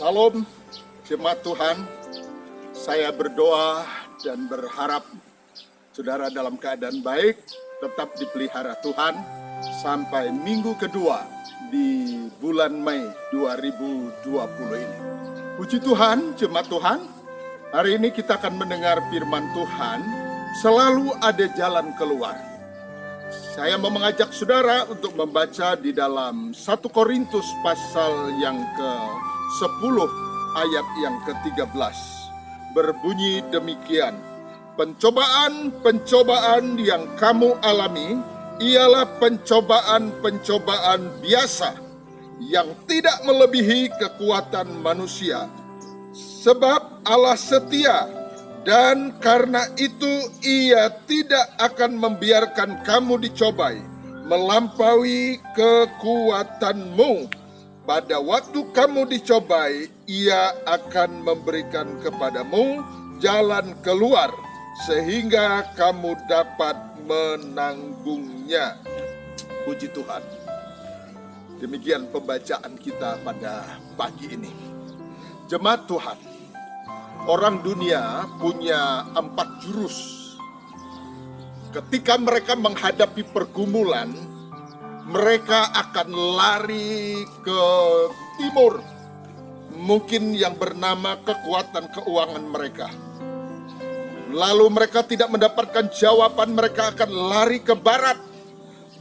Salam, jemaat Tuhan. Saya berdoa dan berharap saudara dalam keadaan baik, tetap dipelihara Tuhan sampai minggu kedua di bulan Mei 2020 ini. Puji Tuhan, jemaat Tuhan. Hari ini kita akan mendengar firman Tuhan, selalu ada jalan keluar. Saya mau mengajak saudara untuk membaca di dalam 1 Korintus pasal yang ke-10 ayat yang ke-13. Berbunyi demikian, pencobaan-pencobaan yang kamu alami ialah pencobaan-pencobaan biasa yang tidak melebihi kekuatan manusia. Sebab Allah setia, dan karena itu Ia tidak akan membiarkan kamu dicobai melampaui kekuatanmu. Pada waktu kamu dicobai, Ia akan memberikan kepadamu jalan keluar sehingga kamu dapat menanggungnya. Puji Tuhan. Demikian pembacaan kita pada pagi ini. Jemaat Tuhan, orang dunia punya 4 jurus. Ketika mereka menghadapi pergumulan, mereka akan lari ke timur. Mungkin yang bernama kekuatan keuangan mereka. Lalu mereka tidak mendapatkan jawaban, mereka akan lari ke barat.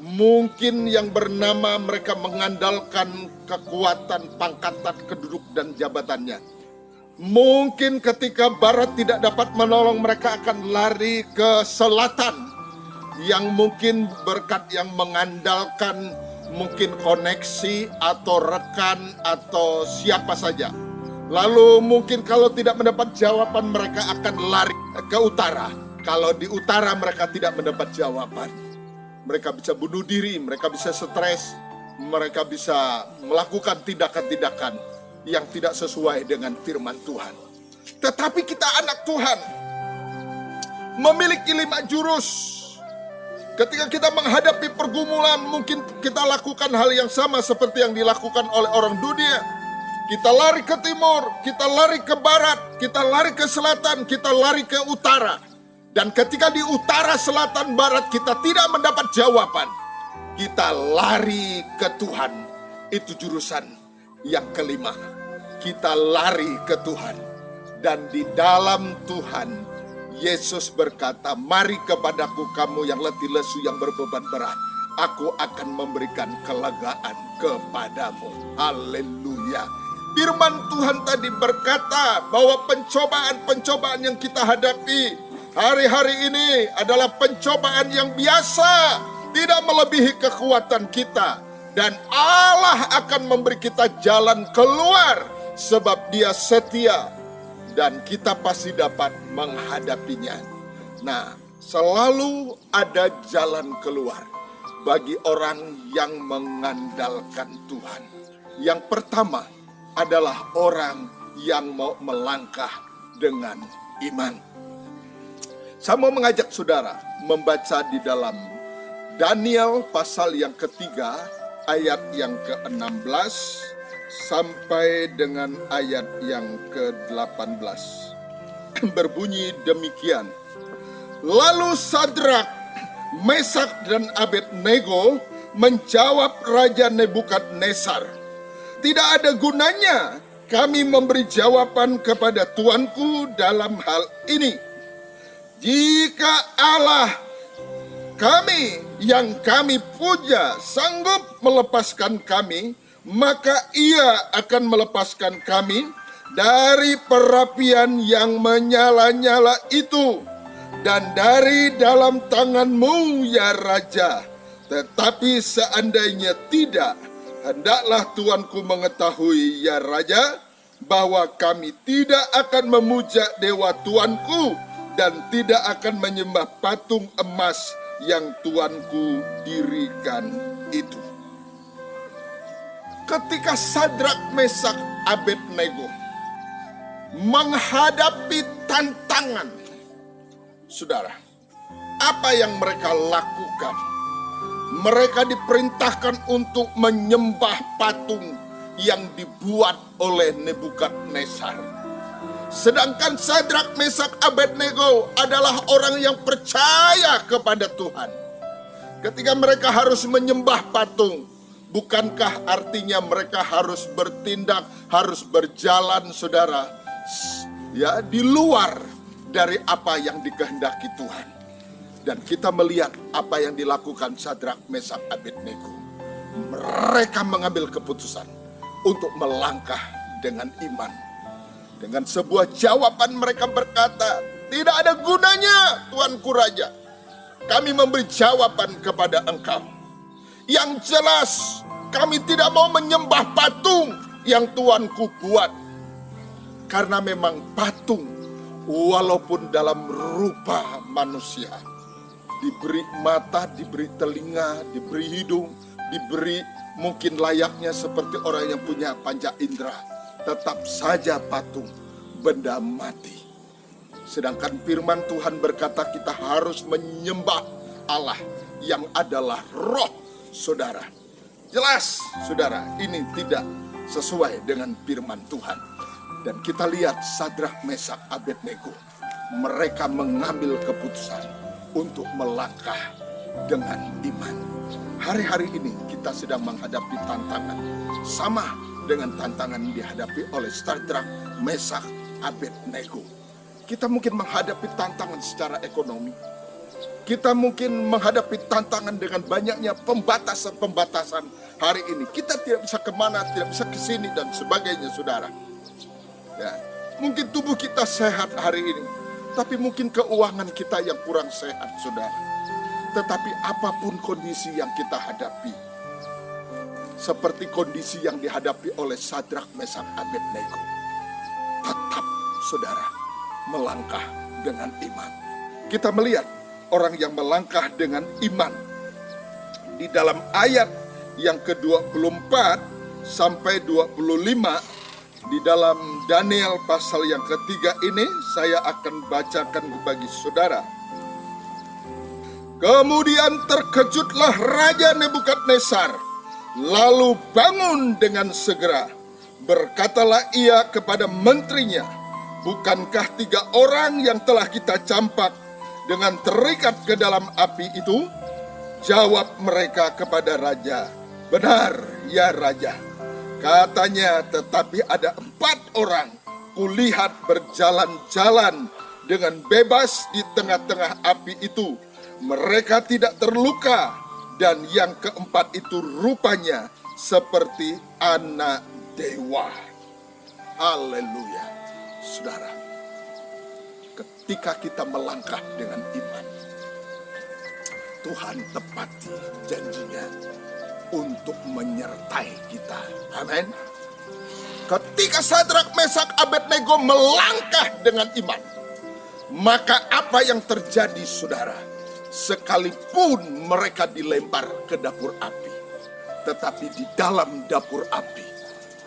Mungkin yang bernama mereka mengandalkan kekuatan pangkatan, keduduk dan jabatannya. Mungkin ketika barat tidak dapat menolong, mereka akan lari ke selatan, yang mungkin berkat yang mengandalkan mungkin koneksi atau rekan atau siapa saja. Lalu mungkin kalau tidak mendapat jawaban, mereka akan lari ke utara. Kalau di utara mereka tidak mendapat jawaban, mereka bisa bunuh diri, mereka bisa stres, mereka bisa melakukan tindakan-tindakan yang tidak sesuai dengan firman Tuhan. Tetapi kita anak Tuhan memiliki 5 jurus. Ketika kita menghadapi pergumulan, mungkin kita lakukan hal yang sama seperti yang dilakukan oleh orang dunia. Kita lari ke timur, kita lari ke barat, kita lari ke selatan, kita lari ke utara. Dan ketika di utara, selatan, barat kita tidak mendapat jawaban, kita lari ke Tuhan. Itu jurusan yang kelima. Kita lari ke Tuhan. Dan di dalam Tuhan, Yesus berkata, mari kepadaku kamu yang letih lesu, yang berbeban berat. Aku akan memberikan kelegaan kepadamu. Haleluya. Firman Tuhan tadi berkata bahwa pencobaan-pencobaan yang kita hadapi hari-hari ini adalah pencobaan yang biasa, tidak melebihi kekuatan kita. Dan Allah akan memberi kita jalan keluar, sebab Dia setia, dan kita pasti dapat menghadapinya. Nah, selalu ada jalan keluar bagi orang yang mengandalkan Tuhan. Yang pertama adalah orang yang mau melangkah dengan iman. Saya mau mengajak saudara membaca di dalam Daniel pasal yang ketiga, ayat yang ke-16 sampai dengan ayat yang ke-18. Berbunyi demikian. Lalu Sadrak, Mesak dan Abednego menjawab Raja Nebukadnezar, tidak ada gunanya kami memberi jawaban kepada tuanku dalam hal ini. Jika Allah kami yang kami puja sanggup melepaskan kami, maka Ia akan melepaskan kami dari perapian yang menyala-nyala itu dan dari dalam tanganmu, ya Raja. Tetapi seandainya tidak, hendaklah tuanku mengetahui, ya Raja, bahwa kami tidak akan memuja dewa tuanku dan tidak akan menyembah patung emas yang tuanku dirikan itu. Ketika Sadrak, Mesak, Abednego menghadapi tantangan, saudara, apa yang mereka lakukan? Mereka diperintahkan untuk menyembah patung yang dibuat oleh Nebukadnezar. Sedangkan Sadrak, Mesak, Abednego adalah orang yang percaya kepada Tuhan. Ketika mereka harus menyembah patung, bukankah artinya mereka harus bertindak, harus berjalan, saudara, ya, di luar dari apa yang dikehendaki Tuhan. Dan kita melihat apa yang dilakukan Sadrak, Mesak, Abednego. Mereka mengambil keputusan untuk melangkah dengan iman. Dengan sebuah jawaban mereka berkata, tidak ada gunanya Tuanku Raja, kami memberi jawaban kepada Engkau. Yang jelas kami tidak mau menyembah patung yang Tuanku buat. Karena memang patung walaupun dalam rupa manusia, diberi mata, diberi telinga, diberi hidung, diberi mungkin layaknya seperti orang yang punya panca indera, tetap saja patung benda mati. Sedangkan firman Tuhan berkata kita harus menyembah Allah yang adalah roh, saudara. Jelas, saudara, ini tidak sesuai dengan firman Tuhan. Dan kita lihat Sadrak, Mesak, Abednego, mereka mengambil keputusan untuk melangkah dengan iman. Hari-hari ini kita sedang menghadapi tantangan sama dengan tantangan yang dihadapi oleh Sadrak, Mesak, Abednego. Kita mungkin menghadapi tantangan secara ekonomi. Kita mungkin menghadapi tantangan dengan banyaknya pembatasan-pembatasan hari ini. Kita tidak bisa kemana, tidak bisa ke sini dan sebagainya, saudara. Ya, mungkin tubuh kita sehat hari ini, tapi mungkin keuangan kita yang kurang sehat, saudara. Tetapi apapun kondisi yang kita hadapi, seperti kondisi yang dihadapi oleh Sadrak, Mesak, Abednego, tetap, saudara, melangkah dengan iman. Kita melihat orang yang melangkah dengan iman di dalam ayat yang ke-24 sampai 25 di dalam Daniel pasal yang ketiga ini saya akan bacakan bagi saudara. Kemudian terkejutlah Raja Nebukadnezar, lalu bangun dengan segera. Berkatalah ia kepada menterinya, bukankah 3 orang yang telah kita campak dengan terikat ke dalam api itu? Jawab mereka kepada raja, benar ya raja. Katanya, tetapi ada 4 orang kulihat berjalan-jalan dengan bebas di tengah-tengah api itu. Mereka tidak terluka, dan yang keempat itu rupanya seperti anak dewa. Haleluya. Saudara, ketika kita melangkah dengan iman, Tuhan tepati janjinya untuk menyertai kita. Amin. Ketika Sadrak, Mesak, Abednego melangkah dengan iman, maka apa yang terjadi, saudara? Sekalipun mereka dilempar ke dapur api, tetapi di dalam dapur api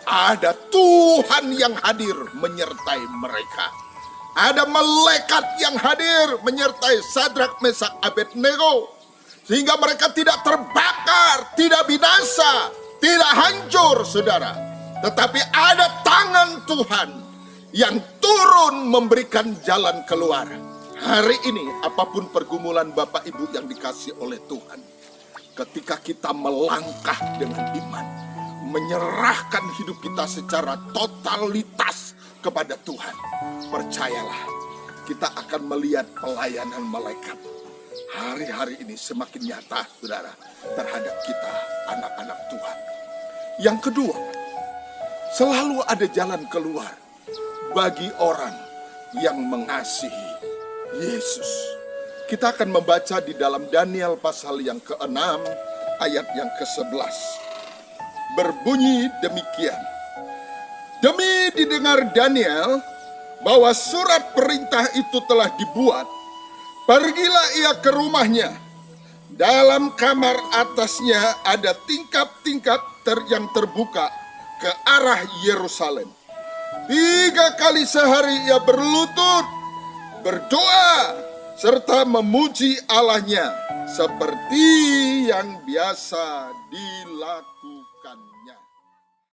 ada Tuhan yang hadir menyertai mereka. Ada malaikat yang hadir menyertai Sadrak, Mesak, Abednego, sehingga mereka tidak terbakar, tidak binasa, tidak hancur, saudara. Tetapi ada tangan Tuhan yang turun memberikan jalan keluar. Hari ini apapun pergumulan Bapak Ibu yang dikasih oleh Tuhan, ketika kita melangkah dengan iman, menyerahkan hidup kita secara totalitas kepada Tuhan, percayalah kita akan melihat pelayanan malaikat hari-hari ini semakin nyata, saudara, terhadap kita, anak-anak Tuhan. Yang kedua, selalu ada jalan keluar bagi orang yang mengasihi Yesus. Kita akan membaca di dalam Daniel pasal yang ke-6 ayat yang ke-11. Berbunyi demikian. Demi didengar Daniel bahwa surat perintah itu telah dibuat, pergilah ia ke rumahnya. Dalam kamar atasnya ada tingkap-tingkap yang terbuka ke arah Yerusalem. 3 kali sehari ia berlutut, berdoa, serta memuji Allahnya seperti yang biasa dilakukannya.